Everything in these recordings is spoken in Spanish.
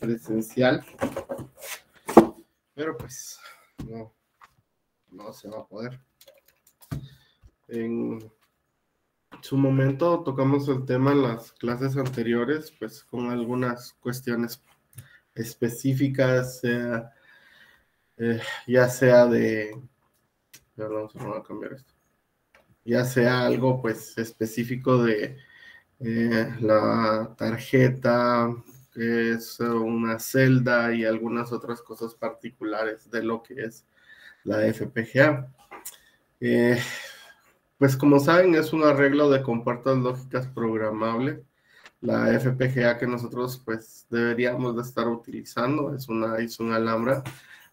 presencial, pero pues no se va a poder. En su momento tocamos el tema en las clases anteriores, pues con algunas cuestiones específicas, ya sea de, perdón, se me va a cambiar esto, ya sea algo pues específico de la tarjeta, que es una celda y algunas otras cosas particulares de lo que es la FPGA. Pues como saben, es un arreglo de compuertas lógicas programable. La FPGA que nosotros pues deberíamos de estar utilizando es una Alhambra.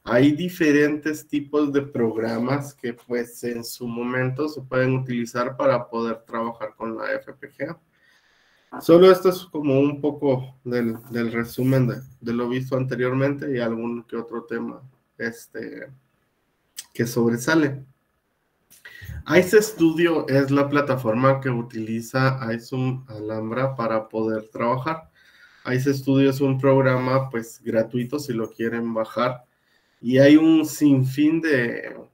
Hay diferentes tipos de programas que pues en su momento se pueden utilizar para poder trabajar con la FPGA. Solo esto es como un poco del resumen de lo visto anteriormente y algún que otro tema que sobresale. ICE Studio es la plataforma que utiliza iSum Alhambra para poder trabajar. ICE Studio es un programa pues gratuito si lo quieren bajar y hay un sinfín de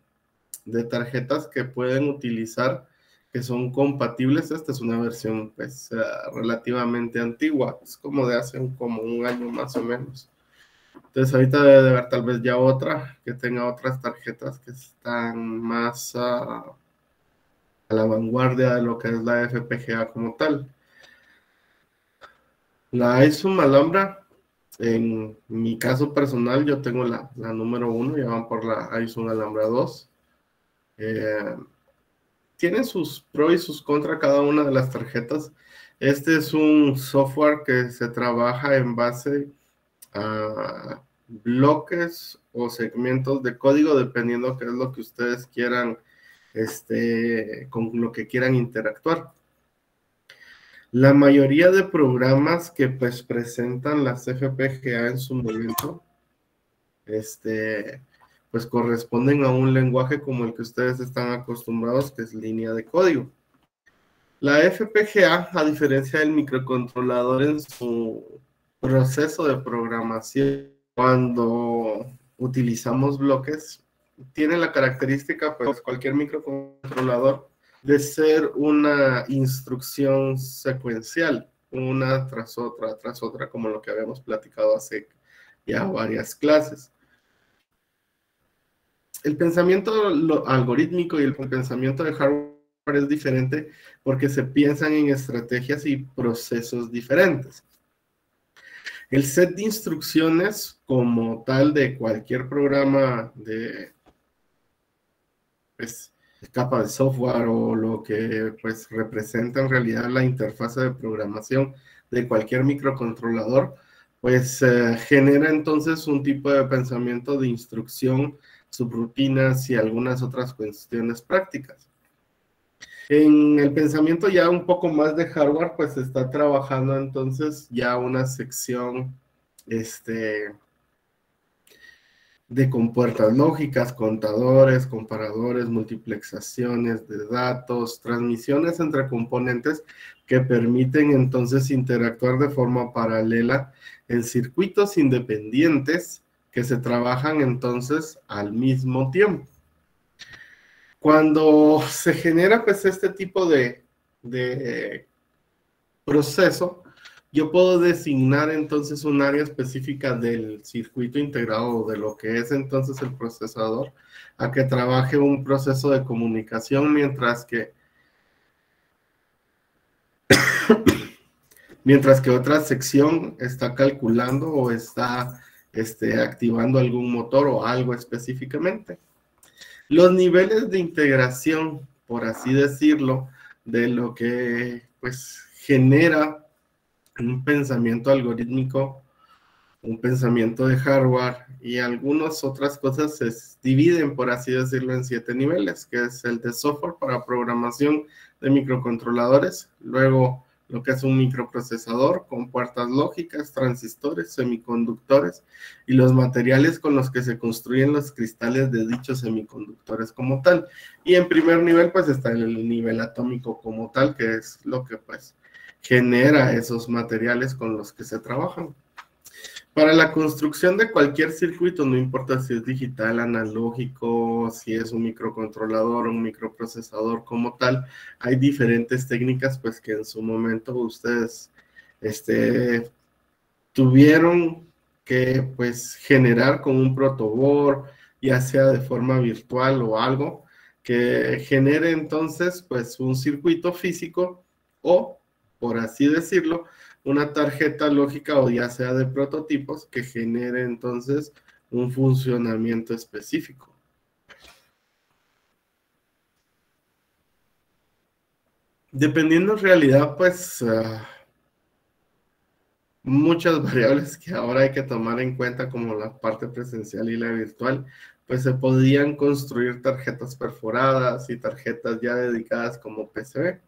tarjetas que pueden utilizar que son compatibles. Esta es una versión pues relativamente antigua, es como de hace como un año más o menos. Entonces ahorita debe de haber tal vez ya otra que tenga otras tarjetas que están más a la vanguardia de lo que es la FPGA como tal. La iSum Alhambra, en mi caso personal, yo tengo la número 1, ya van por la iSum Alhambra 2. Tiene sus pros y sus contras cada una de las tarjetas. Este es un software que se trabaja en base a bloques o segmentos de código, dependiendo qué es lo que ustedes quieran, con lo que quieran interactuar. La mayoría de programas que pues presentan las FPGA en su momento, pues corresponden a un lenguaje como el que ustedes están acostumbrados, que es línea de código. La FPGA, a diferencia del microcontrolador en su proceso de programación, cuando utilizamos bloques, tiene la característica, pues cualquier microcontrolador, de ser una instrucción secuencial, una tras otra, como lo que habíamos platicado hace ya varias clases. El pensamiento algorítmico y el pensamiento de hardware es diferente porque se piensan en estrategias y procesos diferentes. El set de instrucciones como tal de cualquier programa de pues, capa de software o lo que pues representa en realidad la interfase de programación de cualquier microcontrolador, pues genera entonces un tipo de pensamiento de instrucción, subrutinas y algunas otras cuestiones prácticas. En el pensamiento ya un poco más de hardware, pues se está trabajando entonces ya una sección de compuertas lógicas, contadores, comparadores, multiplexaciones de datos, transmisiones entre componentes que permiten entonces interactuar de forma paralela en circuitos independientes que se trabajan entonces al mismo tiempo. Cuando se genera pues este tipo de proceso, yo puedo designar entonces un área específica del circuito integrado o de lo que es entonces el procesador a que trabaje un proceso de comunicación mientras que otra sección está calculando o está activando algún motor o algo específicamente. Los niveles de integración, por así decirlo, de lo que pues genera un pensamiento algorítmico, un pensamiento de hardware y algunas otras cosas se dividen, por así decirlo, en 7 niveles, que es el de software para programación de microcontroladores, luego lo que es un microprocesador con puertas lógicas, transistores, semiconductores y los materiales con los que se construyen los cristales de dichos semiconductores como tal. Y en primer nivel pues está el nivel atómico como tal, que es lo que pues genera esos materiales con los que se trabajan. Para la construcción de cualquier circuito, no importa si es digital, analógico, si es un microcontrolador, un microprocesador como tal, hay diferentes técnicas pues que en su momento ustedes tuvieron que pues generar con un protoboard, ya sea de forma virtual o algo, que genere entonces pues un circuito físico o, por así decirlo, una tarjeta lógica o ya sea de prototipos que genere entonces un funcionamiento específico. Dependiendo en realidad pues muchas variables que ahora hay que tomar en cuenta como la parte presencial y la virtual, pues se podían construir tarjetas perforadas y tarjetas ya dedicadas como PCB.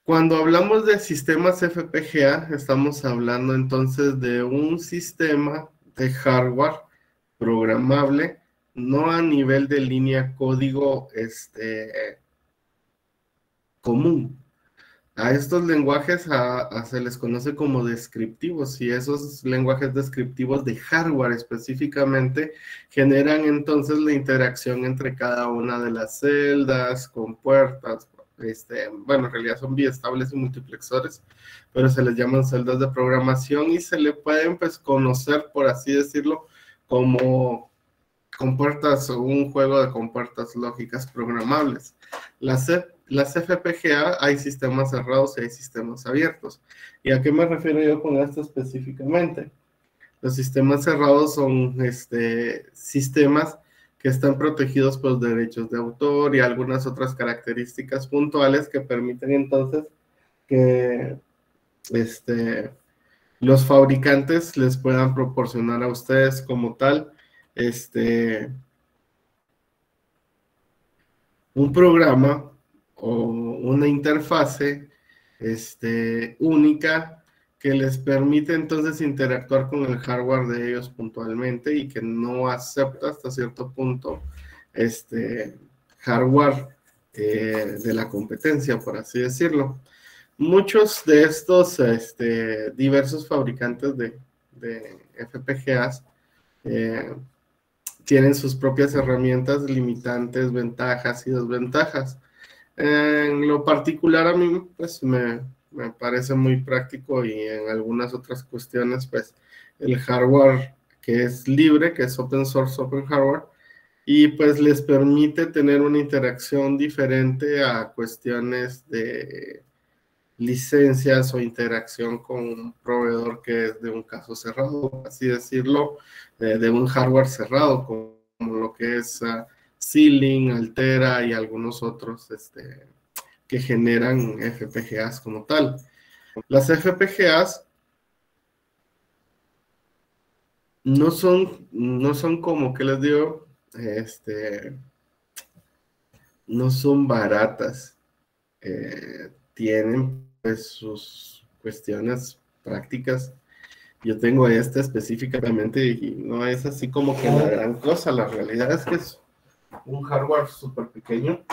Cuando hablamos de sistemas FPGA, estamos hablando entonces de un sistema de hardware programable, no a nivel de línea código común. A estos lenguajes se les conoce como descriptivos y esos lenguajes descriptivos de hardware específicamente generan entonces la interacción entre cada una de las celdas con puertas. Bueno, en realidad son biestables y multiplexores, pero se les llaman celdas de programación y se le pueden pues conocer, por así decirlo, como compuertas o un juego de compuertas lógicas programables. Las FPGA hay sistemas cerrados y hay sistemas abiertos. ¿Y a qué me refiero yo con esto específicamente? Los sistemas cerrados son sistemas que están protegidos por derechos de autor y algunas otras características puntuales que permiten entonces que los fabricantes les puedan proporcionar a ustedes como tal un programa o una interfase única que les permite entonces interactuar con el hardware de ellos puntualmente y que no acepta hasta cierto punto hardware de la competencia, por así decirlo. Muchos de estos diversos fabricantes de FPGAs tienen sus propias herramientas, limitantes, ventajas y desventajas. En lo particular a mí pues me parece muy práctico y en algunas otras cuestiones pues el hardware que es libre, que es open source, open hardware, y pues les permite tener una interacción diferente a cuestiones de licencias o interacción con un proveedor que es de un caso cerrado, así decirlo, de un hardware cerrado, como lo que es Xilinx, Altera y algunos otros que generan FPGAs como tal. Las FPGAs no son como, ¿qué les digo? No son baratas. Tienen pues sus cuestiones prácticas. Yo tengo específicamente y no es así como que la gran cosa. La realidad es que es un hardware súper pequeño.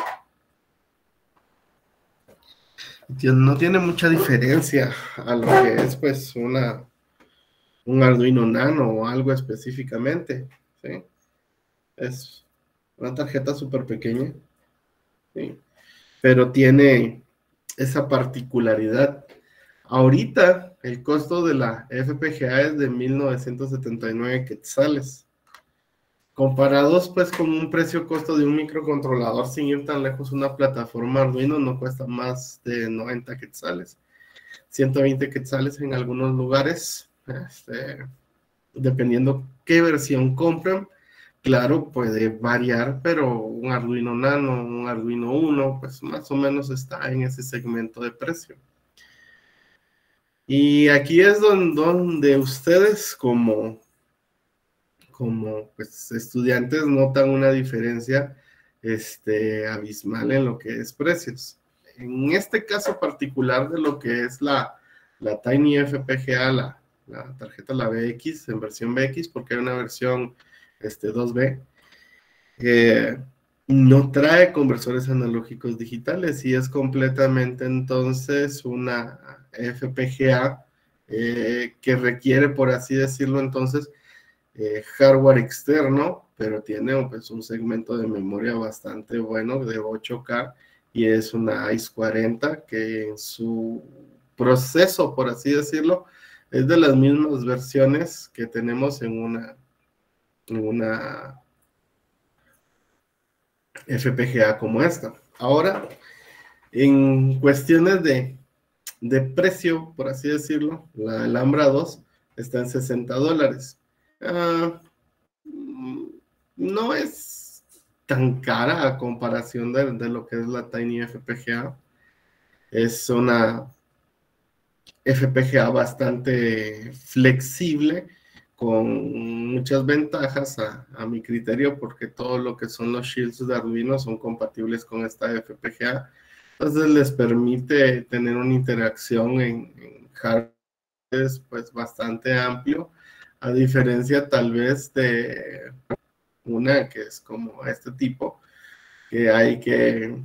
No tiene mucha diferencia a lo que es pues un Arduino Nano o algo específicamente, ¿sí? Es una tarjeta súper pequeña, ¿sí? Pero tiene esa particularidad. Ahorita el costo de la FPGA es de 1979 quetzales. Comparados pues con un precio-costo de un microcontrolador, sin ir tan lejos, una plataforma Arduino no cuesta más de 90 quetzales. 120 quetzales en algunos lugares, dependiendo qué versión compren. Claro, puede variar, pero un Arduino Nano, un Arduino Uno, pues más o menos está en ese segmento de precio. Y aquí es donde ustedes como pues, estudiantes notan una diferencia abismal en lo que es precios. En este caso particular de lo que es la Tiny FPGA, la tarjeta, la BX, en versión BX, porque hay una versión 2B, no trae conversores analógicos digitales y es completamente entonces una FPGA que requiere, por así decirlo, entonces, hardware externo, pero tiene pues, un segmento de memoria bastante bueno de 8K y es una ICE 40 que en su proceso, por así decirlo, es de las mismas versiones que tenemos en una FPGA como esta. Ahora, en cuestiones de precio, por así decirlo, la Alhambra 2 está en $60. Ah, no es tan cara a comparación de lo que es la Tiny FPGA. Es una FPGA bastante flexible, con muchas ventajas a mi criterio, porque todo lo que son los shields de Arduino son compatibles con esta FPGA. Entonces les permite tener una interacción en hardware pues bastante amplio, a diferencia tal vez de una que es como este tipo, que hay que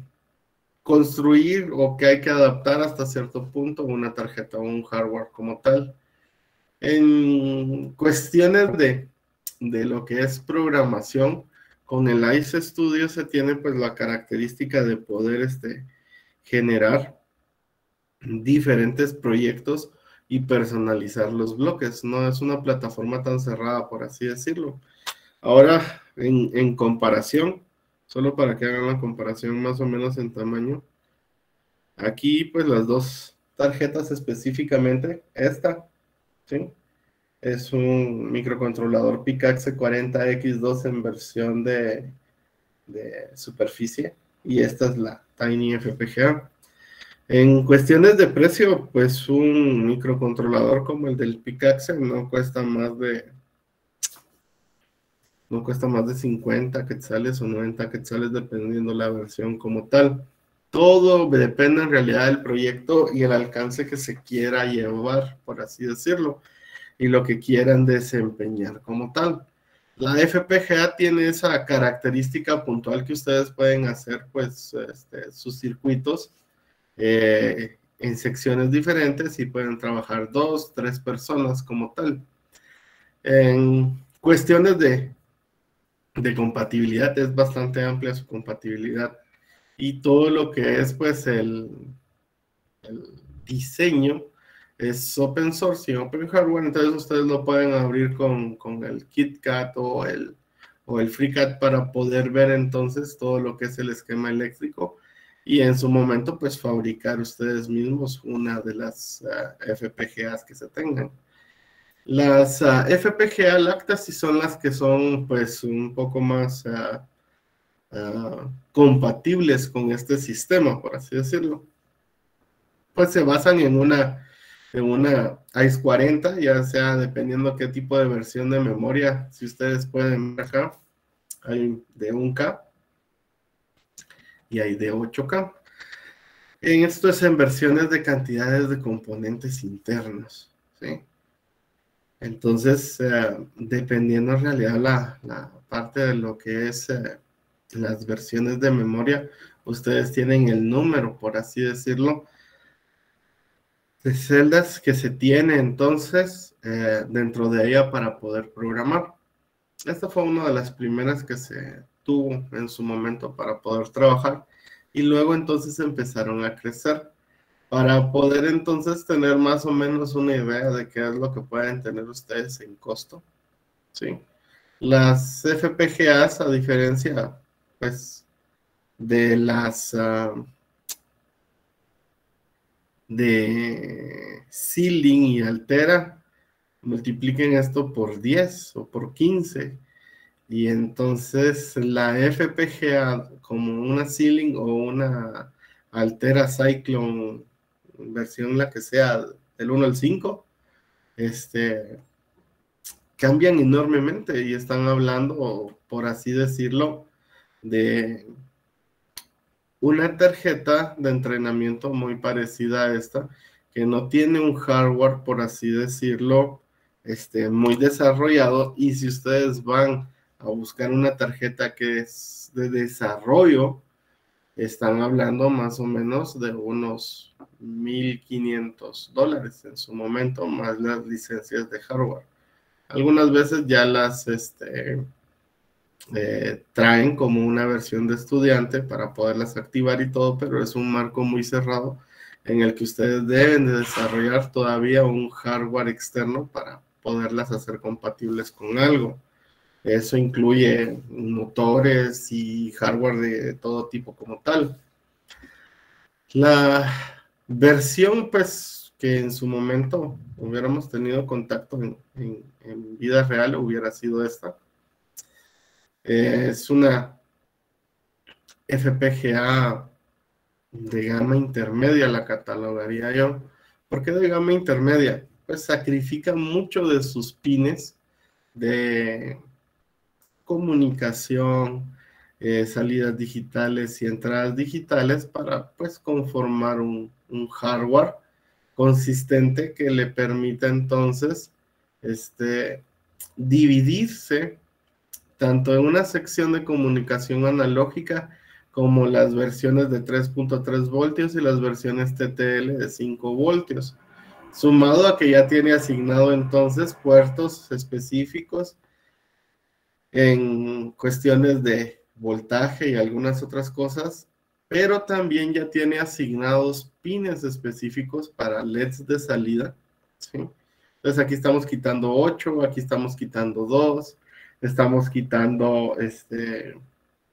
construir o que hay que adaptar hasta cierto punto una tarjeta o un hardware como tal. En cuestiones de lo que es programación, con el ICE Studio se tiene pues la característica de poder generar diferentes proyectos y personalizar los bloques. No es una plataforma tan cerrada, por así decirlo. Ahora, en comparación, solo para que hagan la comparación más o menos en tamaño, aquí pues las dos tarjetas específicamente, esta, ¿sí? Es un microcontrolador PIC-AXE 40X2 en versión de superficie y esta es la Tiny FPGA. En cuestiones de precio, pues un microcontrolador como el del PIC-AXE no cuesta más de 50 quetzales o 90 quetzales dependiendo la versión como tal. Todo depende en realidad del proyecto y el alcance que se quiera llevar, por así decirlo, y lo que quieran desempeñar como tal. La FPGA tiene esa característica puntual que ustedes pueden hacer pues sus circuitos en secciones diferentes y pueden trabajar 2, 3 personas como tal. En cuestiones de compatibilidad, es bastante amplia su compatibilidad y todo lo que es pues el diseño es open source y open hardware, entonces ustedes lo pueden abrir con el KitKat o el FreeCAD para poder ver entonces todo lo que es el esquema eléctrico y en su momento pues fabricar ustedes mismos una de las FPGAs que se tengan. Las FPGA Lacta sí son las que son pues un poco más compatibles con este sistema, por así decirlo. Pues se basan en una ICE 40, ya sea dependiendo qué tipo de versión de memoria. Si ustedes pueden ver acá, hay de 1K y hay de 8K. En esto es en versiones de cantidades de componentes internos, ¿sí? Entonces, dependiendo en realidad la parte de lo que es las versiones de memoria, ustedes tienen el número, por así decirlo, de celdas que se tiene entonces dentro de ella para poder programar. Esta fue una de las primeras que se tuvo en su momento para poder trabajar y luego entonces empezaron a crecer para poder entonces tener más o menos una idea de qué es lo que pueden tener ustedes en costo, ¿sí? Las FPGAs, a diferencia pues de las de Sealing y Altera, multipliquen esto por 10 o por 15 y entonces la FPGA como una Sealing o una Altera Cyclone, versión la que sea del 1 al 5, cambian enormemente y están hablando, por así decirlo, de una tarjeta de entrenamiento muy parecida a esta, que no tiene un hardware, por así decirlo, muy desarrollado. Y si ustedes van a buscar una tarjeta que es de desarrollo, están hablando más o menos de unos $1,500 en su momento, más las licencias de hardware. Algunas veces ya las traen como una versión de estudiante para poderlas activar y todo, pero es un marco muy cerrado en el que ustedes deben de desarrollar todavía un hardware externo para poderlas hacer compatibles con algo. Eso incluye motores y hardware de todo tipo como tal. La versión, pues, que en su momento hubiéramos tenido contacto en vida real hubiera sido esta. Es una FPGA de gama intermedia, la catalogaría yo. ¿Por qué de gama intermedia? Pues sacrifica mucho de sus pines de comunicación, salidas digitales y entradas digitales para pues conformar un hardware consistente que le permita entonces dividirse tanto en una sección de comunicación analógica como las versiones de 3.3 voltios y las versiones TTL de 5 voltios, sumado a que ya tiene asignado entonces puertos específicos en cuestiones de voltaje y algunas otras cosas, pero también ya tiene asignados pines específicos para LEDs de salida, ¿sí? Entonces aquí estamos quitando 8, aquí estamos quitando 2, estamos quitando,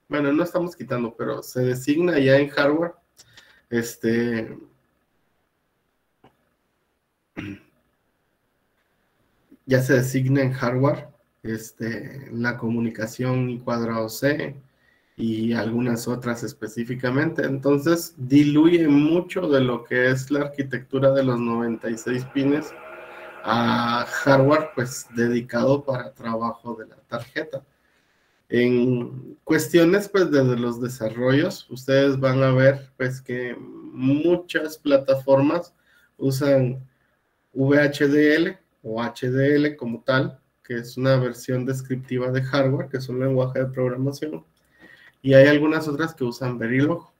bueno, no estamos quitando, pero se designa ya en hardware, ya se designa en hardware, la comunicación y cuadrado C y algunas otras específicamente. Entonces, diluye mucho de lo que es la arquitectura de los 96 pines a hardware, pues, dedicado para trabajo de la tarjeta. En cuestiones, pues, de los desarrollos, ustedes van a ver, pues, que muchas plataformas usan VHDL o HDL como tal, que es una versión descriptiva de hardware, que es un lenguaje de programación, y hay algunas otras que usan Verilog.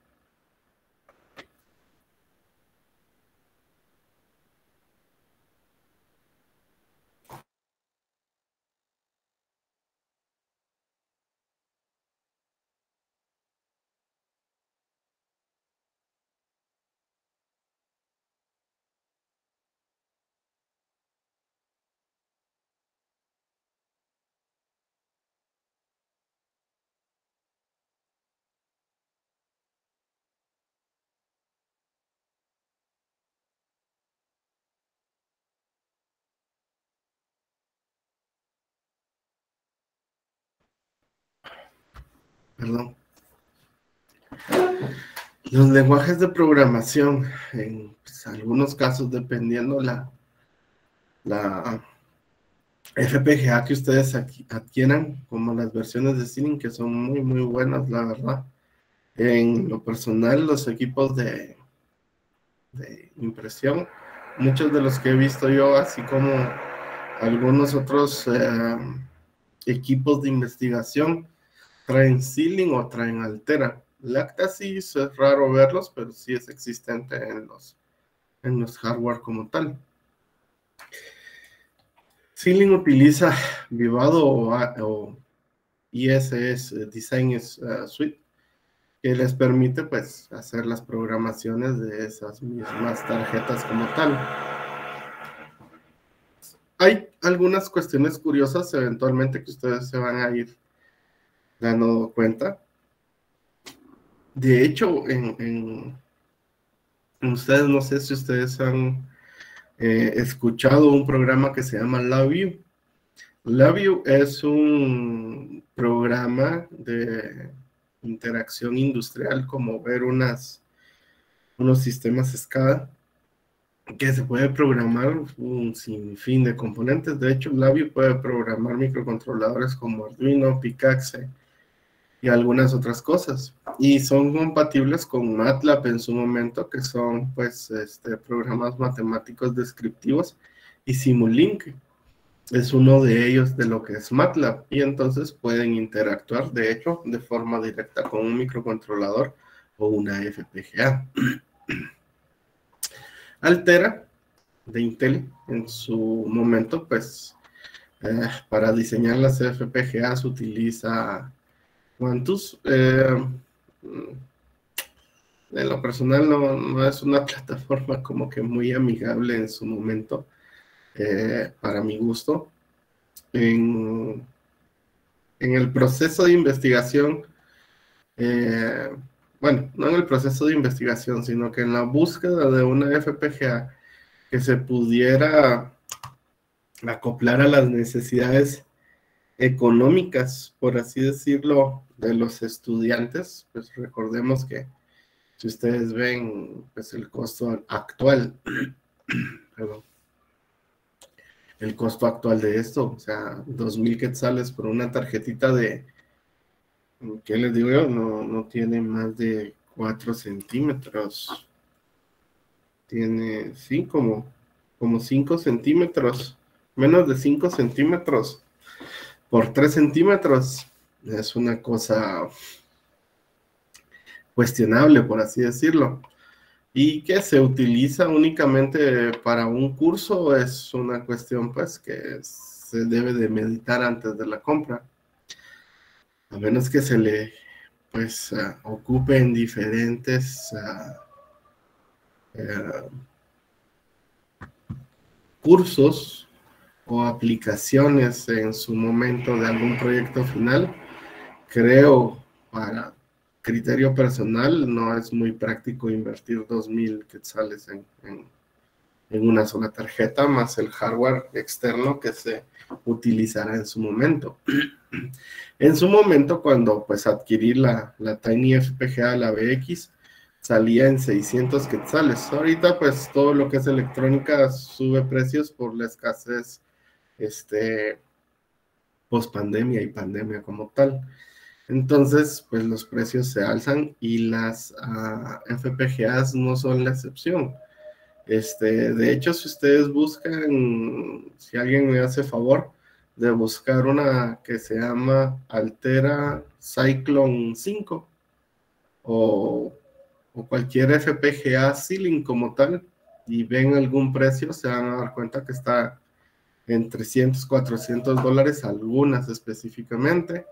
Perdón. Los lenguajes de programación, en pues, algunos casos, dependiendo la FPGA que ustedes adquieran, como las versiones de Ceiling, que son muy, muy buenas, la verdad. En lo personal, los equipos de impresión, muchos de los que he visto yo, así como algunos otros equipos de investigación, traen Ceiling o traen Altera. Lactasys es raro verlos, pero sí es existente en los hardware como tal. Ceiling utiliza Vivado o ISS Design Suite, que les permite pues hacer las programaciones de esas mismas tarjetas como tal. Hay algunas cuestiones curiosas eventualmente que ustedes se van a ir dando cuenta. De hecho, ustedes, no sé si ustedes han escuchado un programa que se llama LabVIEW. LabVIEW es un programa de interacción industrial, como ver unos sistemas SCADA, que se puede programar un sinfín de componentes. De hecho, LabVIEW puede programar microcontroladores como Arduino, Picaxe y algunas otras cosas. Y son compatibles con MATLAB en su momento, que son pues programas matemáticos descriptivos, y Simulink es uno de ellos de lo que es MATLAB, y entonces pueden interactuar, de hecho, de forma directa con un microcontrolador o una FPGA. Altera de Intel en su momento, pues para diseñar las FPGAs utiliza Quantus. En lo personal no es una plataforma como que muy amigable en su momento, para mi gusto. En el proceso de investigación, eh, bueno, no en el proceso de investigación, sino que en la búsqueda de una FPGA que se pudiera acoplar a las necesidades económicas, por así decirlo, de los estudiantes, pues recordemos que si ustedes ven, pues el costo actual, perdón, el costo actual de esto, o sea, 2,000 quetzales por una tarjetita de, ¿qué les digo yo? No tiene más de 4 centímetros, tiene, sí, como 5 centímetros, menos de 5 centímetros por 3 centímetros, es una cosa cuestionable, por así decirlo. Y que se utiliza únicamente para un curso es una cuestión pues que se debe de meditar antes de la compra, a menos que se le pues ocupe en diferentes uh, cursos o aplicaciones en su momento de algún proyecto final. Creo, para criterio personal, no es muy práctico invertir 2,000 quetzales en una sola tarjeta, más el hardware externo que se utilizará en su momento. En su momento, cuando pues adquirí la Tiny FPGA, la BX, salía en 600 quetzales. Ahorita pues todo lo que es electrónica sube precios por la escasez post pandemia y pandemia como tal. Entonces, pues los precios se alzan y las FPGAs no son la excepción. De hecho, si ustedes buscan, si alguien me hace favor de buscar una que se llama Altera Cyclone 5 o, o cualquier FPGA Ceiling como tal, y ven algún precio, se van a dar cuenta que está en 300, 400 dólares, algunas específicamente,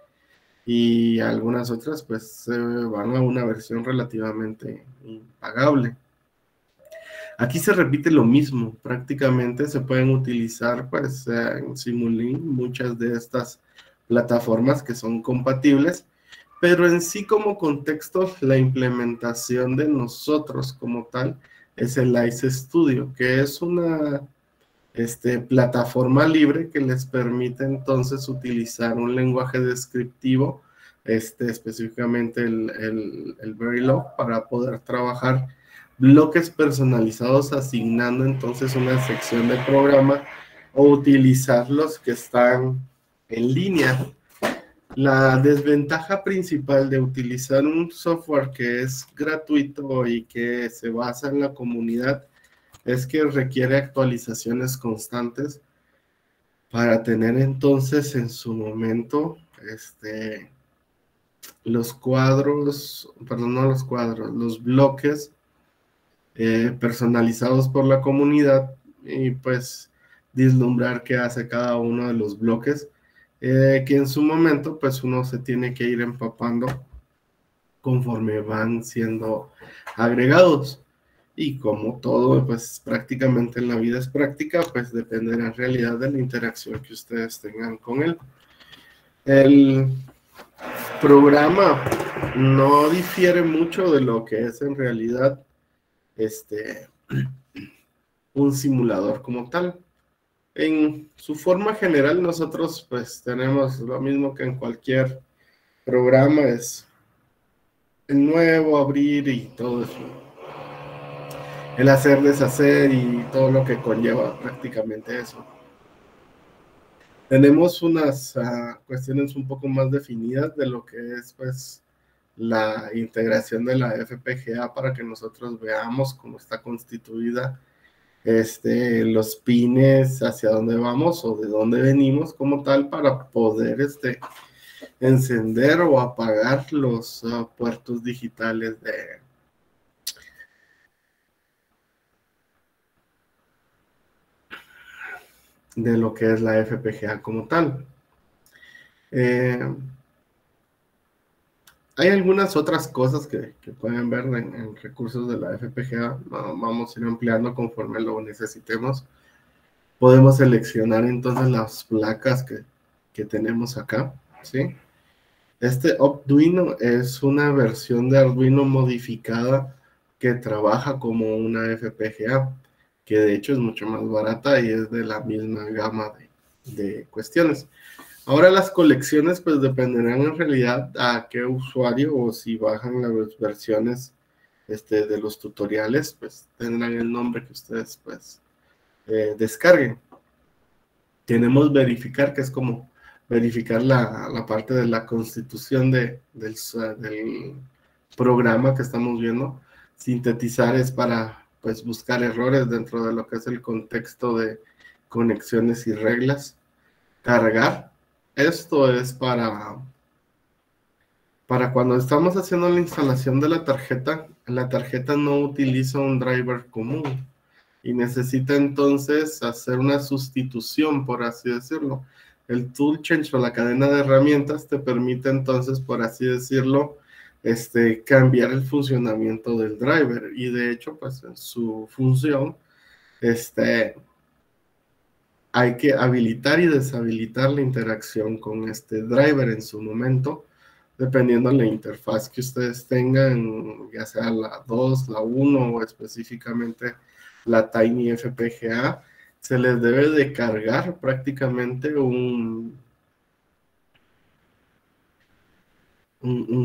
y algunas otras pues van a una versión relativamente impagable. Aquí se repite lo mismo, prácticamente se pueden utilizar pues en Simulink muchas de estas plataformas que son compatibles, pero en sí como contexto la implementación de nosotros como tal es el ICE Studio, que es una plataforma libre que les permite entonces utilizar un lenguaje descriptivo, específicamente el Verilog, para poder trabajar bloques personalizados, asignando entonces una sección de programa o utilizar los que están en línea. La desventaja principal de utilizar un software que es gratuito y que se basa en la comunidad es que requiere actualizaciones constantes para tener entonces en su momento los cuadros, perdón, no los cuadros, los bloques personalizados por la comunidad, y pues vislumbrar qué hace cada uno de los bloques, que en su momento pues uno se tiene que ir empapando conforme van siendo agregados. Y como todo, pues prácticamente en la vida es práctica, pues dependerá en realidad de la interacción que ustedes tengan con él. El programa no difiere mucho de lo que es en realidad un simulador como tal. En su forma general, nosotros pues tenemos lo mismo que en cualquier programa, es el nuevo, abrir y todo eso. El hacer, deshacer y todo lo que conlleva prácticamente eso. Tenemos unas cuestiones un poco más definidas de lo que es pues la integración de la FPGA, para que nosotros veamos cómo está constituida, los pines, hacia dónde vamos o de dónde venimos como tal, para poder encender o apagar los puertos digitales de lo que es la FPGA como tal. Hay algunas otras cosas que pueden ver en recursos de la FPGA. Vamos a ir ampliando conforme lo necesitemos. Podemos seleccionar entonces las placas que tenemos acá, ¿sí? Este Arduino es una versión de Arduino modificada que trabaja como una FPGA, que de hecho es mucho más barata y es de la misma gama de cuestiones. Ahora las colecciones pues dependerán en realidad a qué usuario, o si bajan las versiones de los tutoriales, pues tendrán el nombre que ustedes pues descarguen. Tenemos verificar, que es como verificar la parte de la constitución del programa que estamos viendo. Sintetizar es para pues buscar errores dentro de lo que es el contexto de conexiones y reglas. Cargar, esto es para cuando estamos haciendo la instalación de la tarjeta no utiliza un driver común y necesita entonces hacer una sustitución, por así decirlo. El tool change o la cadena de herramientas te permite entonces, por así decirlo, cambiar el funcionamiento del driver, y de hecho, pues en su función, hay que habilitar y deshabilitar la interacción con este driver en su momento, dependiendo de la interfaz que ustedes tengan, ya sea la 2, la 1 o específicamente la Tiny FPGA. Se les debe de cargar prácticamente un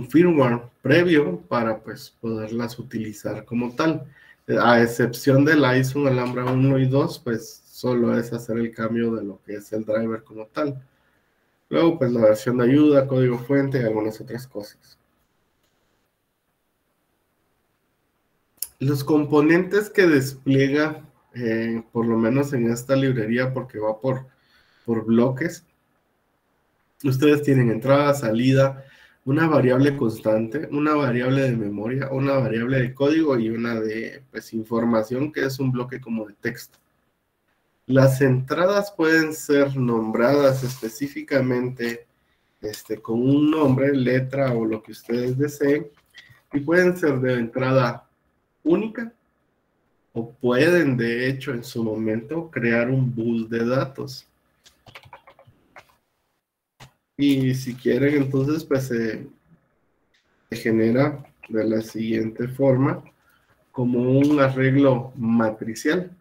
firmware previo para pues poderlas utilizar como tal. A excepción del ISO Alhambra 1 y 2, pues solo es hacer el cambio de lo que es el driver como tal. Luego pues la versión de ayuda, código fuente y algunas otras cosas. Los componentes que despliega, por lo menos en esta librería, porque va por bloques, ustedes tienen entrada, salida, una variable constante, una variable de memoria, una variable de código y una de pues, información, que es un bloque como de texto. Las entradas pueden ser nombradas específicamente con un nombre, letra o lo que ustedes deseen, y pueden ser de entrada única, o pueden de hecho en su momento crear un bus de datos. Y si quieren entonces pues se genera de la siguiente forma, como un arreglo matricial.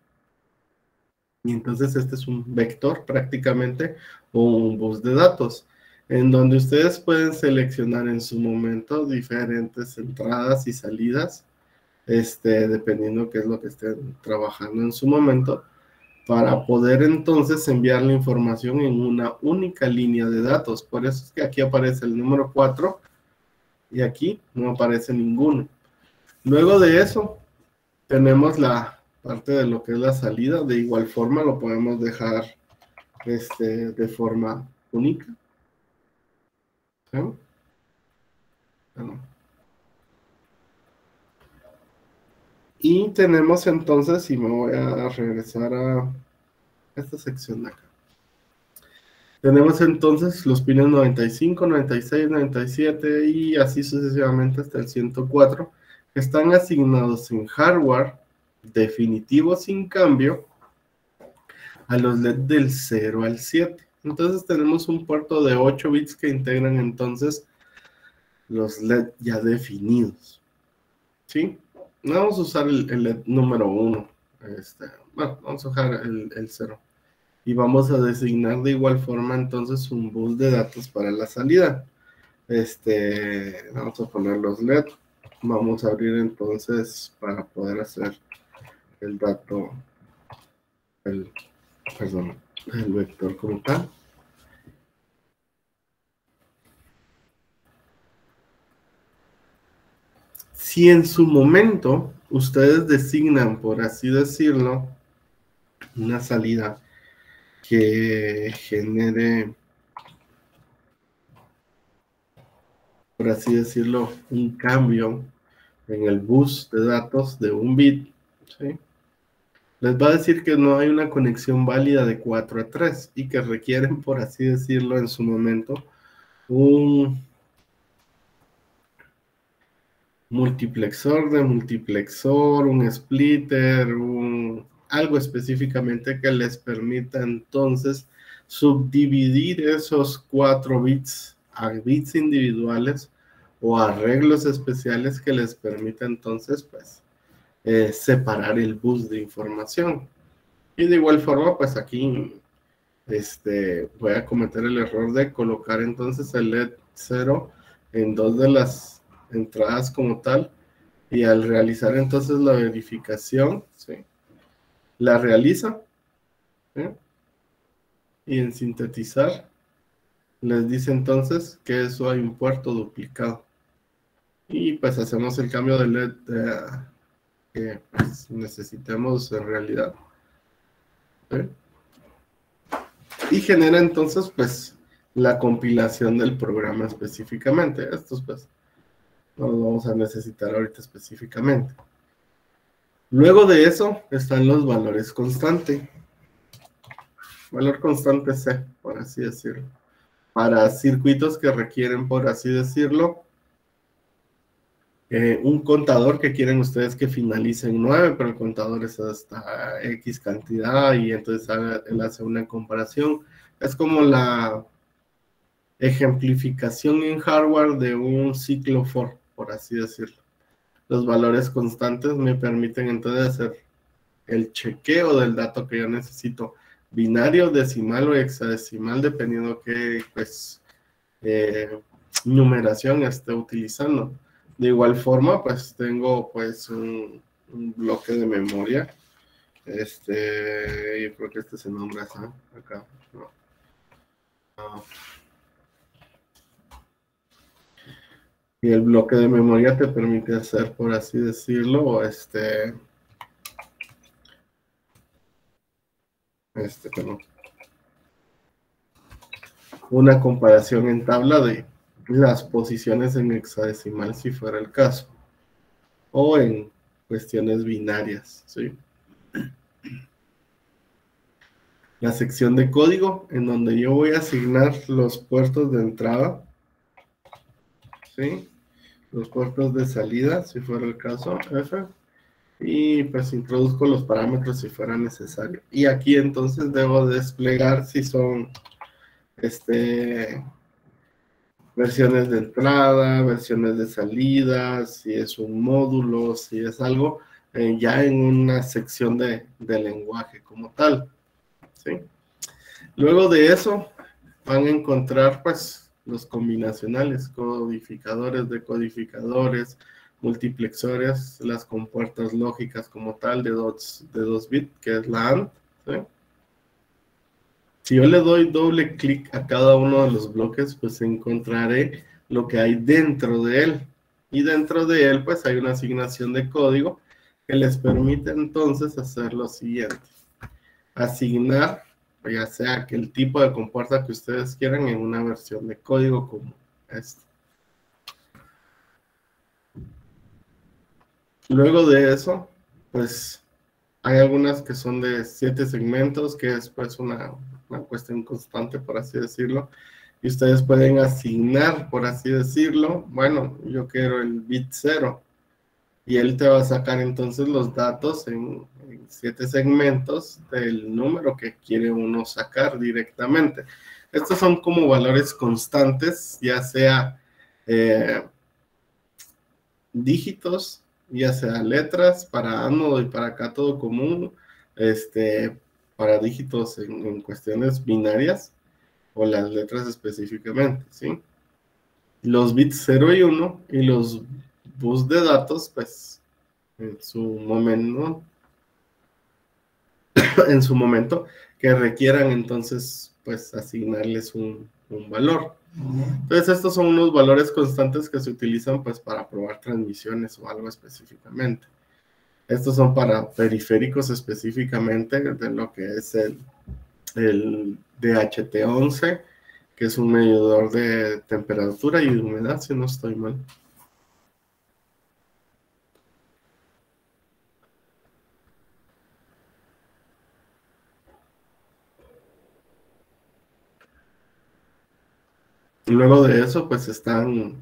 Y entonces este es un vector prácticamente, o un bus de datos, en donde ustedes pueden seleccionar en su momento diferentes entradas y salidas, dependiendo qué es lo que estén trabajando en su momento, para poder entonces enviar la información en una única línea de datos. Por eso es que aquí aparece el número 4 y aquí no aparece ninguno. Luego de eso, tenemos la parte de lo que es la salida. De igual forma lo podemos dejar de forma única. ¿Sí? Bueno. Y tenemos entonces, y me voy a regresar a esta sección de acá. Tenemos entonces los pines 95, 96, 97 y así sucesivamente hasta el 104, que están asignados en hardware definitivo sin cambio a los LED del 0 al 7. Entonces tenemos un puerto de 8 bits que integran entonces los LED ya definidos. ¿Sí? Vamos a usar el LED número 1. Bueno, vamos a dejar el 0. Y vamos a designar de igual forma entonces un bus de datos para la salida. Vamos a poner los LED. Vamos a abrir entonces para poder hacer el dato, perdón, el vector como tal. Si en su momento ustedes designan, por así decirlo, una salida que genere, por así decirlo, un cambio en el bus de datos de un bit, ¿sí? les va a decir que no hay una conexión válida de 4 a 3 y que requieren, por así decirlo, en su momento, un multiplexor de multiplexor, un splitter, algo específicamente que les permita entonces subdividir esos 4 bits a bits individuales o arreglos especiales que les permita entonces pues separar el bus de información. Y de igual forma pues aquí voy a cometer el error de colocar entonces el LED 0 en 2 de las entradas como tal, y al realizar entonces la verificación, ¿sí? La realiza, ¿sí? Y en sintetizar les dice entonces que eso hay un puerto duplicado. Y pues hacemos el cambio de LED que pues, necesitemos en realidad, ¿sí? Y genera entonces pues la compilación del programa específicamente. Estos pues no los vamos a necesitar ahorita específicamente. Luego de eso están los valores constante. Valor constante C, por así decirlo. Para circuitos que requieren, por así decirlo, un contador que quieren ustedes que finalice en 9, pero el contador es hasta X cantidad y entonces él hace una comparación. Es como la ejemplificación en hardware de un ciclo for, por así decirlo. Los valores constantes me permiten entonces hacer el chequeo del dato que yo necesito, binario, decimal o hexadecimal, dependiendo qué pues, numeración esté utilizando. De igual forma, pues tengo pues un bloque de memoria. Yo creo que este se nombra así, acá. No. No. Y el bloque de memoria te permite hacer, por así decirlo, perdón, una comparación en tabla de las posiciones en hexadecimal si fuera el caso, o en cuestiones binarias, ¿sí? La sección de código en donde yo voy a asignar los puertos de entrada, ¿sí? Los puertos de salida si fuera el caso, F, y pues introduzco los parámetros si fuera necesario. Y aquí entonces debo desplegar si son versiones de entrada, versiones de salida, si es un módulo, si es algo, ya en una sección de lenguaje como tal, ¿sí? Luego de eso van a encontrar pues los combinacionales, codificadores, decodificadores, multiplexores, las compuertas lógicas como tal de 2 bits, que es la AND, ¿sí? Si yo le doy doble clic a cada uno de los bloques, pues encontraré lo que hay dentro de él. Y dentro de él, pues hay una asignación de código que les permite entonces hacer lo siguiente. Asignar, ya sea que el tipo de compuerta que ustedes quieran en una versión de código como esta. Luego de eso, pues hay algunas que son de 7 segmentos, que es pues una cuestión constante, por así decirlo. Y ustedes pueden asignar, por así decirlo, bueno, yo quiero el bit 0. Y él te va a sacar entonces los datos en 7 segmentos del número que quiere uno sacar directamente. Estos son como valores constantes, ya sea dígitos, ya sea letras para ánodo y para cátodo común, para dígitos en cuestiones binarias o las letras específicamente, ¿sí? Los bits 0 y 1 y los bus de datos, pues en su momento que requieran entonces pues asignarles un valor. Entonces estos son unos valores constantes que se utilizan pues para probar transmisiones o algo específicamente. Estos son para periféricos específicamente de lo que es el DHT11, que es un medidor de temperatura y humedad, si no estoy mal. Luego de eso, pues están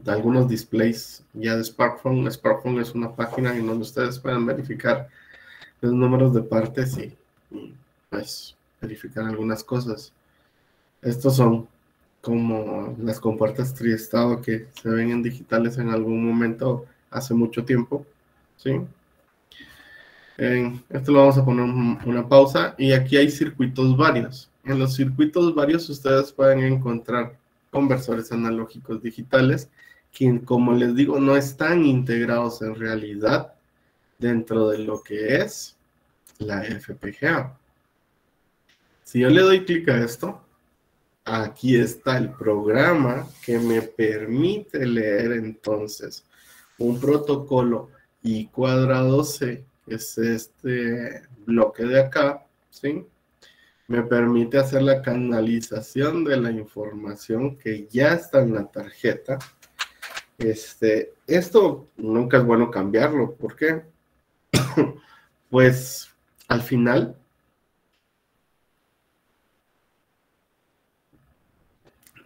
algunos displays ya de SparkFun. SparkFun es una página en donde ustedes pueden verificar los números de partes y, pues verificar algunas cosas. Estos son como las compuertas triestado que se ven en digitales en algún momento hace mucho tiempo, ¿sí? Esto lo vamos a poner una pausa y aquí hay circuitos varios. En los circuitos varios ustedes pueden encontrar conversores analógicos digitales que, como les digo, no están integrados en realidad dentro de lo que es la FPGA. Si yo le doy clic a esto, aquí está el programa que me permite leer entonces un protocolo I cuadrado C, que es este bloque de acá, ¿sí? Me permite hacer la canalización de la información que ya está en la tarjeta. Esto nunca es bueno cambiarlo. ¿Por qué? Pues al final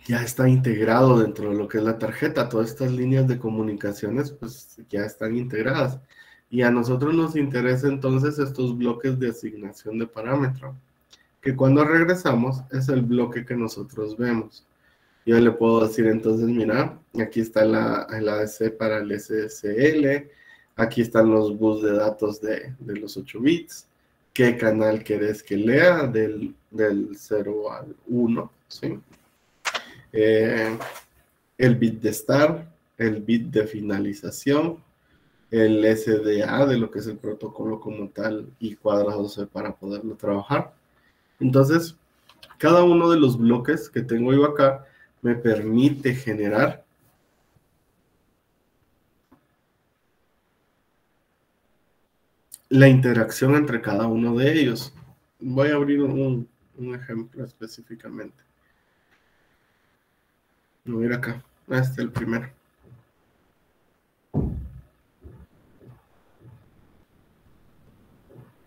ya está integrado dentro de lo que es la tarjeta. Todas estas líneas de comunicaciones pues ya están integradas. Y a nosotros nos interesa entonces estos bloques de asignación de parámetro, que cuando regresamos es el bloque que nosotros vemos. Yo le puedo decir entonces, mira, aquí está el ADC para el SSL, aquí están los bus de datos de los 8 bits, qué canal querés que lea del 0 al 1, ¿sí? El bit de start, el bit de finalización, el SDA de lo que es el protocolo como tal y cuadrado C para poderlo trabajar. Entonces, cada uno de los bloques que tengo yo acá me permite generar la interacción entre cada uno de ellos. Voy a abrir un ejemplo específicamente. Voy a ir acá. Este es el primero.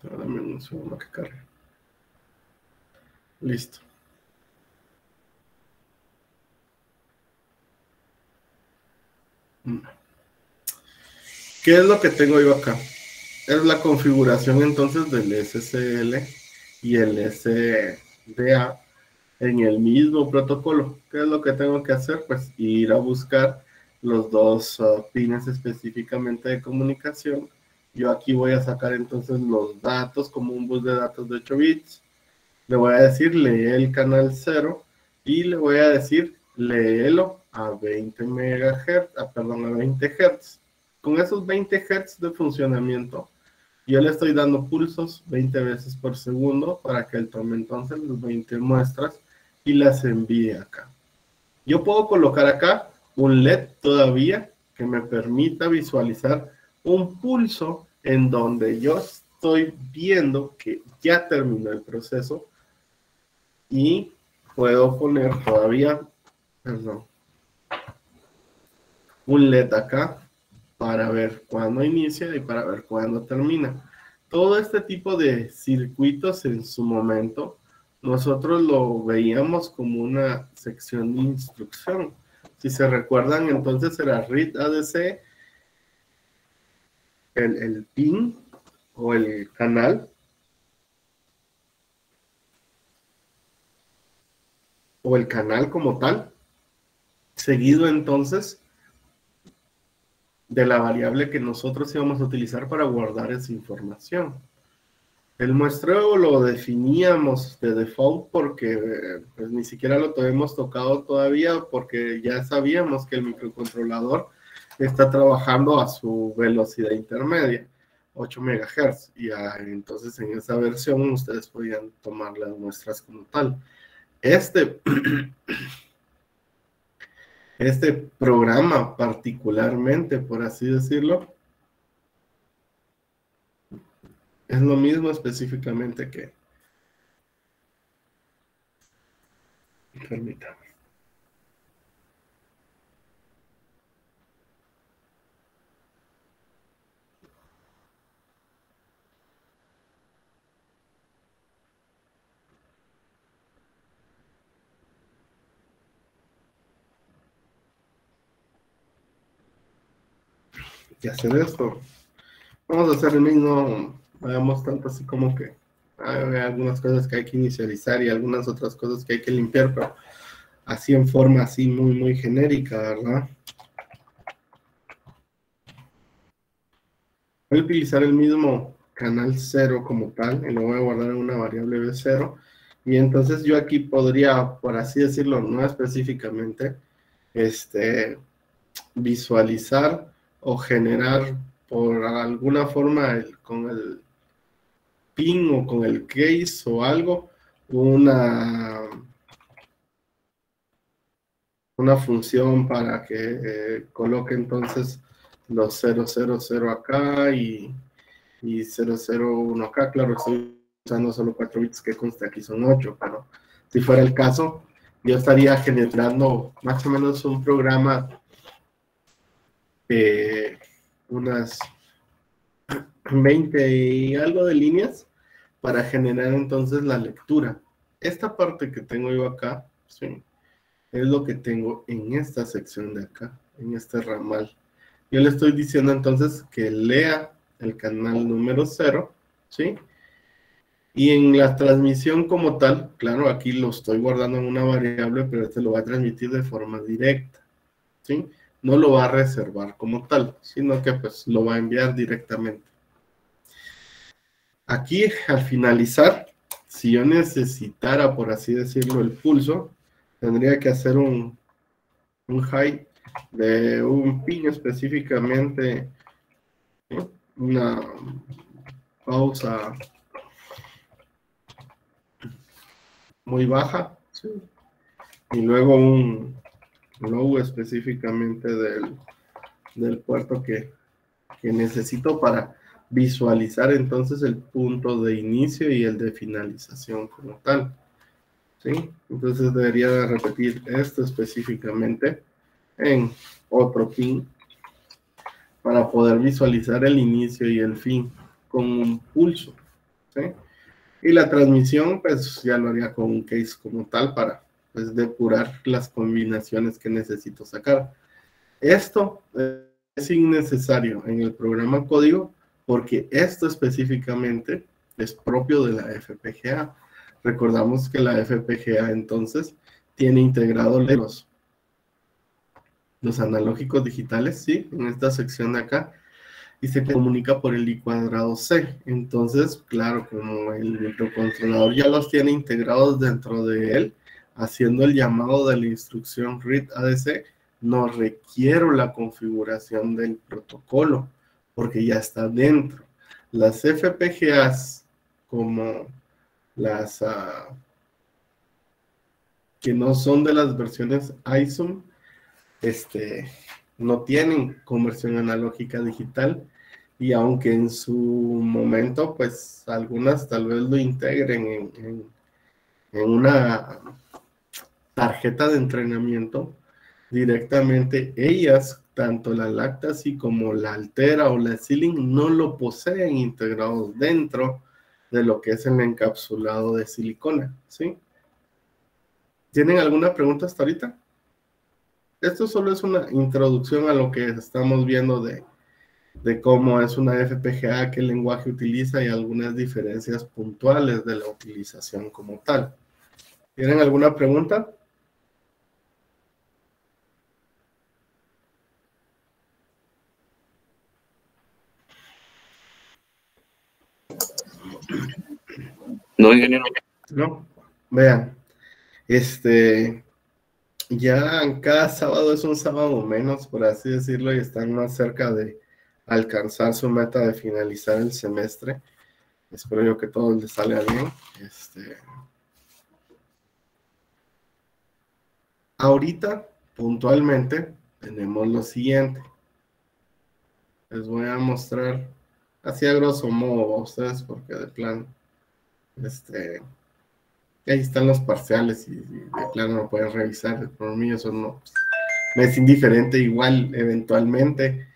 Dame un segundo que cargue. Listo. ¿Qué es lo que tengo yo acá? Es la configuración entonces del SSL y el SDA en el mismo protocolo. ¿Qué es lo que tengo que hacer? Pues ir a buscar los dos pines específicamente de comunicación. Yo aquí voy a sacar entonces los datos como un bus de datos de 8 bits. Le voy a decir lee el canal 0 y le voy a decir léelo a 20 MHz, perdón, a 20 Hz. Con esos 20 Hz de funcionamiento, yo le estoy dando pulsos 20 veces por segundo para que él tome entonces las 20 muestras y las envíe acá. Yo puedo colocar acá un LED todavía que me permita visualizar un pulso en donde yo estoy viendo que ya terminó el proceso y puedo poner todavía, perdón, un LED acá para ver cuándo inicia y para ver cuándo termina. Todo este tipo de circuitos en su momento, nosotros lo veíamos como una sección de instrucción. Si se recuerdan, entonces era read ADC, el pin o el canal, o el canal como tal, seguido entonces de la variable que nosotros íbamos a utilizar para guardar esa información. El muestreo lo definíamos de default porque pues, ni siquiera lo hemos tocado todavía porque ya sabíamos que el microcontrolador está trabajando a su velocidad intermedia, 8 MHz, y entonces en esa versión ustedes podían tomar las muestras como tal. Este programa particularmente, por así decirlo, es lo mismo específicamente que, permítame. que hacer esto. Vamos a hacer el mismo, hagamos tanto así como que hay algunas cosas que hay que inicializar y algunas otras cosas que hay que limpiar, pero así en forma así muy genérica, ¿verdad? Voy a utilizar el mismo canal 0 como tal y lo voy a guardar en una variable B0 y entonces yo aquí podría, por así decirlo, no específicamente, visualizar o generar por alguna forma con el pin o con el case o algo, una función para que coloque entonces los 000 acá y 001 acá. Claro, estoy usando solo 4 bits, que consta aquí son 8, pero si fuera el caso, yo estaría generando más o menos un programa unas 20 y algo de líneas para generar entonces la lectura. Esta parte que tengo yo acá, ¿sí?, es lo que tengo en esta sección de acá, en este ramal. Yo le estoy diciendo entonces que lea el canal número 0, ¿sí? Y en la transmisión como tal, claro, aquí lo estoy guardando en una variable, pero este lo va a transmitir de forma directa, ¿sí? No lo va a reservar como tal, sino que pues lo va a enviar directamente. Aquí, al finalizar, si yo necesitara, por así decirlo, el pulso, tendría que hacer un high de un pin específicamente, ¿sí?, una pausa muy baja, ¿sí?, y luego un low específicamente del puerto que necesito para visualizar entonces el punto de inicio y el de finalización como tal, ¿sí? Entonces debería de repetir esto específicamente en otro pin para poder visualizar el inicio y el fin con un pulso, ¿sí? Y la transmisión pues ya lo haría con un case como tal para pues depurar las combinaciones que necesito sacar. Esto es innecesario en el programa código porque esto específicamente es propio de la FPGA. Recordamos que la FPGA entonces tiene integrado los analógicos digitales, ¿sí?, en esta sección de acá, y se comunica por el I²C. Entonces, claro, como el microcontrolador ya los tiene integrados dentro de él, haciendo el llamado de la instrucción read ADC, no requiero la configuración del protocolo, porque ya está dentro. Las FPGAs, como las que no son de las versiones ISOM, no tienen conversión analógica digital, y aunque en su momento, pues algunas tal vez lo integren en una tarjeta de entrenamiento, directamente ellas, tanto la Lactasy como la Altera o la Xilinx, no lo poseen integrados dentro de lo que es el encapsulado de silicona, ¿sí? ¿Tienen alguna pregunta hasta ahorita? Esto solo es una introducción a lo que estamos viendo de cómo es una FPGA, qué lenguaje utiliza y algunas diferencias puntuales de la utilización como tal. ¿Tienen alguna pregunta? No, ingeniero. No. Vean, ya cada sábado es un sábado menos, por así decirlo, y están más cerca de alcanzar su meta de finalizar el semestre. Espero yo que todo les salga bien. Ahorita, puntualmente, tenemos lo siguiente. Les voy a mostrar así a grosso modo a ustedes, porque de plano, ahí están los parciales y de plano lo pueden revisar. Por mí eso no me es indiferente. Igual, eventualmente,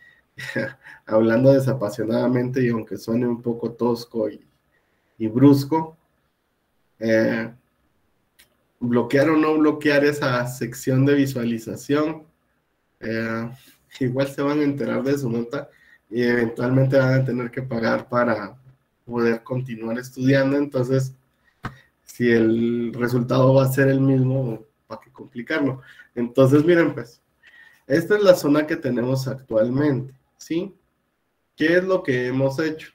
hablando desapasionadamente y aunque suene un poco tosco y brusco, bloquear o no bloquear esa sección de visualización, igual se van a enterar de su nota y eventualmente van a tener que pagar para poder continuar estudiando. Entonces, si el resultado va a ser el mismo, ¿para qué complicarlo? Entonces, miren, pues, esta es la zona que tenemos actualmente, ¿sí? ¿Qué es lo que hemos hecho?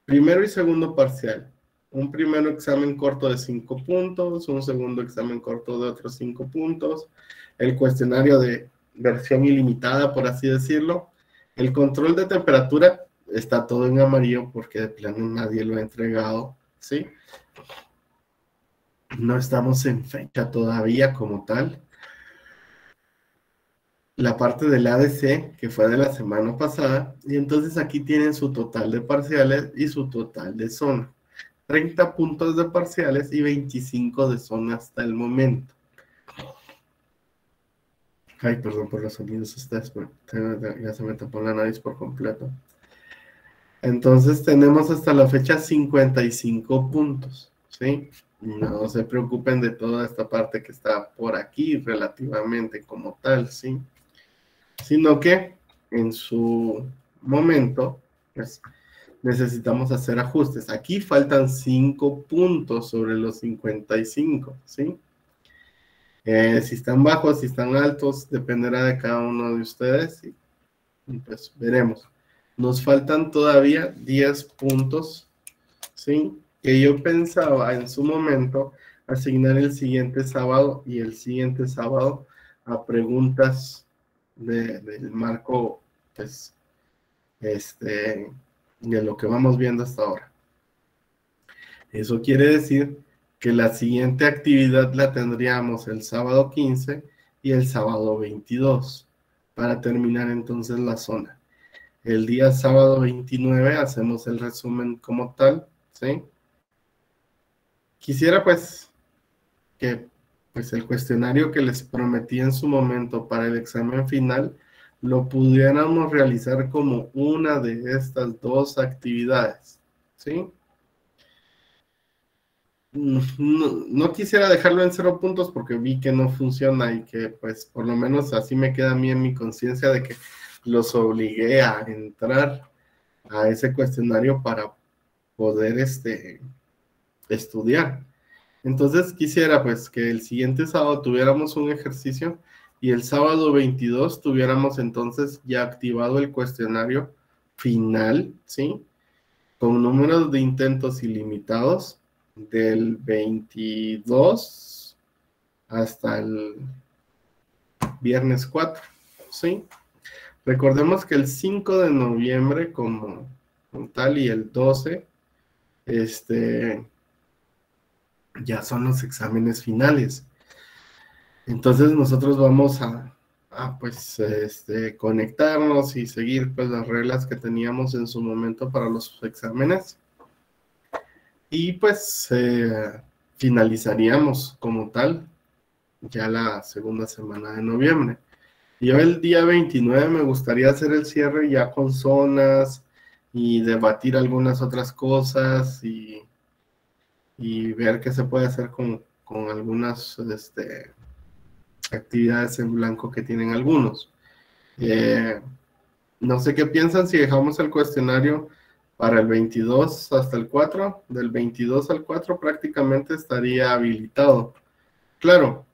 Primero y segundo parcial. Un primer examen corto de 5 puntos, un segundo examen corto de otros 5 puntos, el cuestionario de versión ilimitada, por así decirlo. El control de temperatura está todo en amarillo porque de plano nadie lo ha entregado, ¿sí? No estamos en fecha todavía como tal. La parte del ADC, que fue de la semana pasada, y entonces aquí tienen su total de parciales y su total de zona. 30 puntos de parciales y 25 de zona hasta el momento. Ay, perdón por los sonidos, ya se me tapó la nariz por completo. Entonces tenemos hasta la fecha 55 puntos, ¿sí? No se preocupen de toda esta parte que está por aquí relativamente como tal, ¿sí? Sino que en su momento, pues, necesitamos hacer ajustes. Aquí faltan 5 puntos sobre los 55, ¿sí? Si están bajos, si están altos, dependerá de cada uno de ustedes y pues veremos. Nos faltan todavía 10 puntos, ¿sí? Que yo pensaba en su momento asignar el siguiente sábado y el siguiente sábado a preguntas del marco, pues, de lo que vamos viendo hasta ahora. Eso quiere decir que la siguiente actividad la tendríamos el sábado 15 y el sábado 22 para terminar entonces la zona. El día sábado 29 hacemos el resumen como tal, ¿sí? Quisiera pues que pues el cuestionario que les prometí en su momento para el examen final lo pudiéramos realizar como una de estas dos actividades, ¿sí? No quisiera dejarlo en 0 puntos porque vi que no funciona y que pues por lo menos así me queda a mí en mi conciencia de que los obligué a entrar a ese cuestionario para poder estudiar. Entonces quisiera pues que el siguiente sábado tuviéramos un ejercicio y el sábado 22 tuviéramos entonces ya activado el cuestionario final, ¿sí? Con números de intentos ilimitados del 22 hasta el viernes 4, ¿sí? Recordemos que el 5 de noviembre como tal y el 12, ya son los exámenes finales. Entonces nosotros vamos a pues, conectarnos y seguir pues las reglas que teníamos en su momento para los exámenes. Y pues finalizaríamos como tal ya la segunda semana de noviembre. Yo el día 29 me gustaría hacer el cierre ya con zonas y debatir algunas otras cosas y ver qué se puede hacer con algunas actividades en blanco que tienen algunos. No sé qué piensan si dejamos el cuestionario para el 22 hasta el 4. Del 22 al 4 prácticamente estaría habilitado. Claro,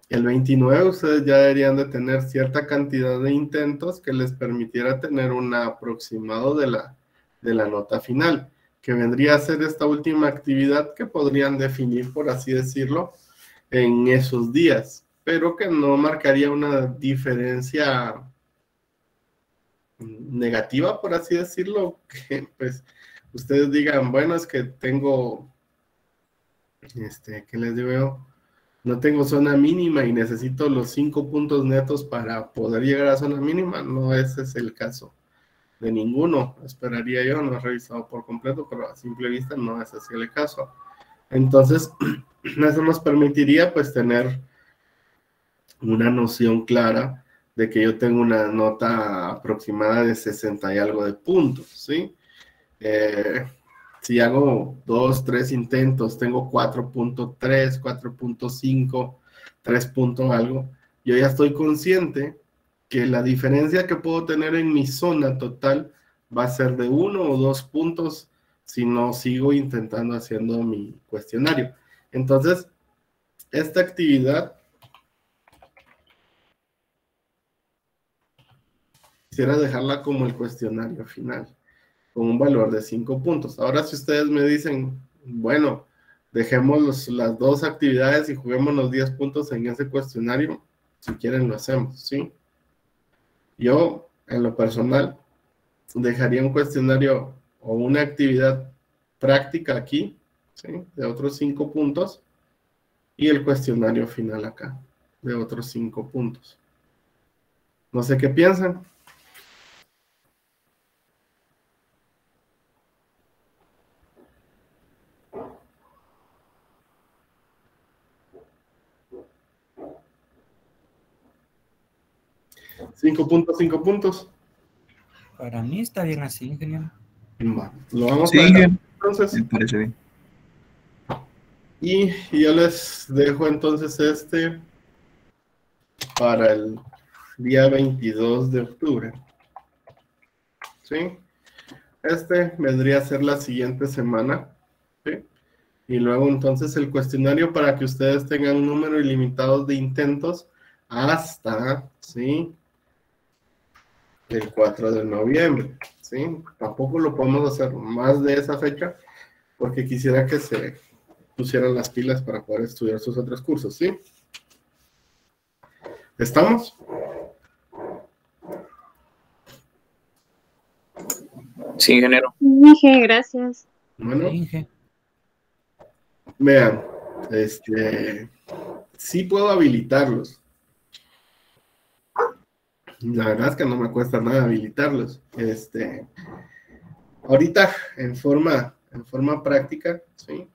el 29 ustedes ya deberían de tener cierta cantidad de intentos que les permitiera tener un aproximado de la nota final, que vendría a ser esta última actividad que podrían definir, por así decirlo, en esos días, pero que no marcaría una diferencia negativa, por así decirlo, que pues ustedes digan, bueno, es que tengo, ¿qué les digo? No tengo zona mínima y necesito los 5 puntos netos para poder llegar a zona mínima. No, ese es el caso de ninguno, esperaría yo, no he revisado por completo, pero a simple vista no es así el caso. Entonces, eso nos permitiría pues tener una noción clara de que yo tengo una nota aproximada de 60 y algo de puntos, ¿sí? Si hago 2, 3 intentos, tengo 4.3, 4.5, 3 puntos algo, yo ya estoy consciente que la diferencia que puedo tener en mi zona total va a ser de 1 o 2 puntos si no sigo intentando haciendo mi cuestionario. Entonces, esta actividad quisiera dejarla como el cuestionario final, con un valor de 5 puntos. Ahora, si ustedes me dicen, bueno, dejemos las dos actividades y juguemos los 10 puntos en ese cuestionario, si quieren lo hacemos, ¿sí? Yo, en lo personal, dejaría un cuestionario o una actividad práctica aquí, ¿sí? De otros 5 puntos, y el cuestionario final acá, de otros 5 puntos. No sé qué piensan. ¿5 puntos, 5 puntos? Para mí está bien así, ingeniero. Bueno, lo vamos Sí, a dejar entonces. me parece bien. Y yo les dejo entonces este para el día 22 de octubre. ¿Sí? Este vendría a ser la siguiente semana. ¿Sí? Y luego entonces el cuestionario para que ustedes tengan un número ilimitado de intentos hasta, ¿sí?, el 4 de noviembre. ¿Sí? Tampoco lo podemos hacer más de esa fecha porque quisiera que se pusieran las pilas para poder estudiar sus otros cursos. ¿Sí? ¿Estamos? Sí, ingeniero. Dije, gracias. Bueno, Inge. vean, sí puedo habilitarlos. La verdad es que no me cuesta nada habilitarlos. Ahorita, en forma práctica, ¿sí?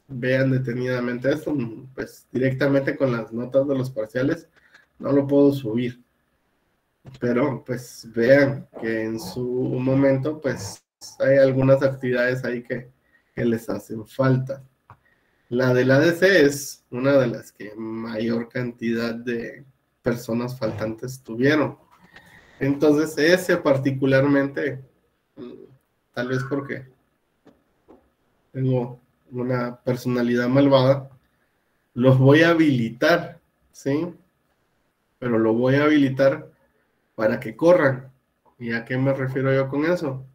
Vean detenidamente esto, pues directamente con las notas de los parciales no lo puedo subir. Pero, pues, vean que en su momento, pues, hay algunas actividades ahí que les hacen falta. La del ADC es una de las que mayor cantidad de personas faltantes tuvieron. Entonces, ese particularmente, tal vez porque tengo una personalidad malvada, los voy a habilitar, ¿sí? Pero lo voy a habilitar para que corran. ¿Y a qué me refiero yo con eso?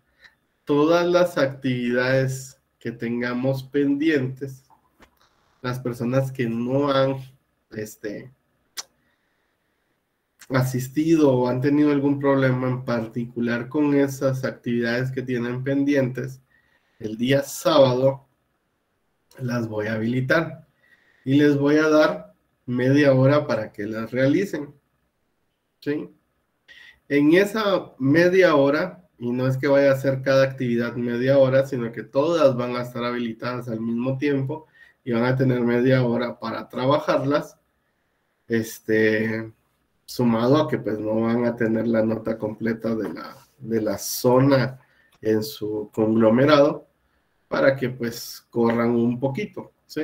Todas las actividades que tengamos pendientes, las personas que no han asistido o han tenido algún problema en particular con esas actividades que tienen pendientes, el día sábado las voy a habilitar y les voy a dar media hora para que las realicen. ¿Sí? En esa media hora, y no es que vaya a hacer cada actividad media hora, sino que todas van a estar habilitadas al mismo tiempo y van a tener media hora para trabajarlas, sumado a que pues no van a tener la nota completa de la zona en su conglomerado, para que pues corran un poquito, ¿sí?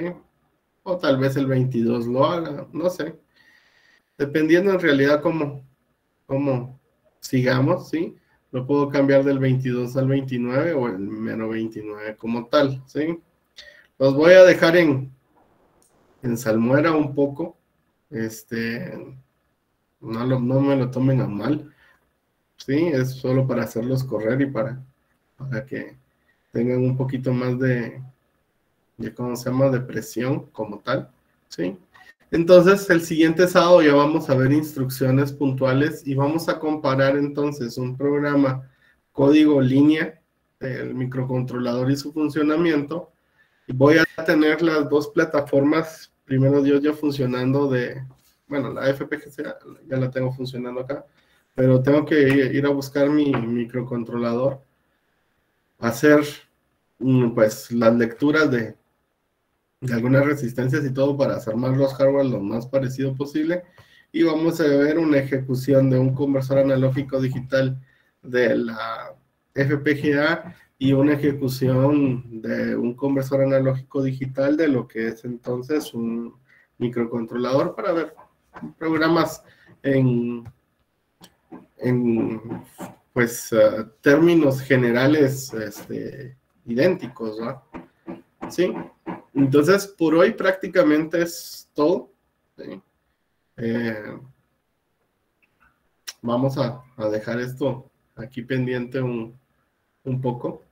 O tal vez el 22 lo haga, no sé. Dependiendo en realidad cómo sigamos, ¿sí? Lo puedo cambiar del 22 al 29 o el mero 29 como tal, ¿sí? Los voy a dejar en salmuera un poco, no me lo tomen a mal, ¿sí? Es solo para hacerlos correr y para que tengan un poquito más de ¿cómo se llama?, de presión como tal, ¿sí? Entonces, el siguiente sábado ya vamos a ver instrucciones puntuales y vamos a comparar entonces un programa código línea del microcontrolador y su funcionamiento. Y voy a tener las dos plataformas, primero Dios, ya funcionando bueno, la FPGA ya la tengo funcionando acá, pero tengo que ir a buscar mi microcontrolador, hacer pues las lecturas de algunas resistencias y todo para armar los hardware lo más parecido posible, y vamos a ver una ejecución de un conversor analógico digital de la FPGA y una ejecución de un conversor analógico digital de lo que es entonces un microcontrolador, para ver programas en pues términos generales idénticos, ¿no? Sí, entonces por hoy prácticamente es todo, ¿sí? Vamos a dejar esto aquí pendiente un poco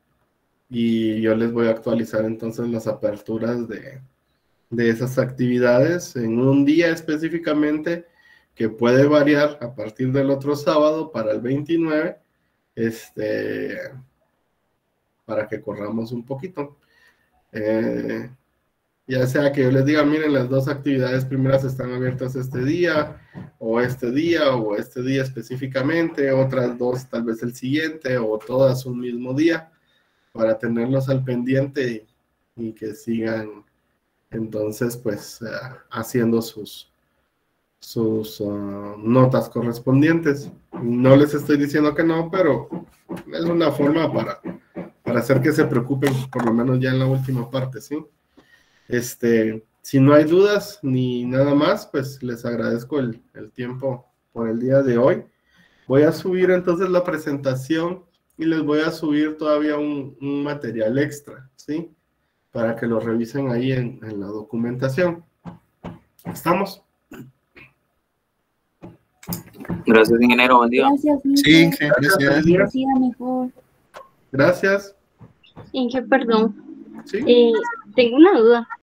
y yo les voy a actualizar entonces las aperturas de esas actividades en un día específicamente que puede variar a partir del otro sábado para el 29, para que corramos un poquito. Ya sea que yo les diga, miren, las dos actividades primeras están abiertas este día o este día específicamente, otras dos tal vez el siguiente, o todas un mismo día, para tenerlos al pendiente y que sigan entonces pues haciendo sus notas correspondientes. No les estoy diciendo que no, pero es una forma para hacer que se preocupen, por lo menos ya en la última parte, ¿sí? Si no hay dudas ni nada más, pues les agradezco el tiempo por el día de hoy. Voy a subir entonces la presentación y les voy a subir todavía un material extra, ¿sí? Para que lo revisen ahí en la documentación. ¿Estamos? Gracias, ingeniero. Buen día. Gracias, Sí, Mister. gracias. Que siga mejor. Gracias. Inge, perdón. Sí. Tengo una duda.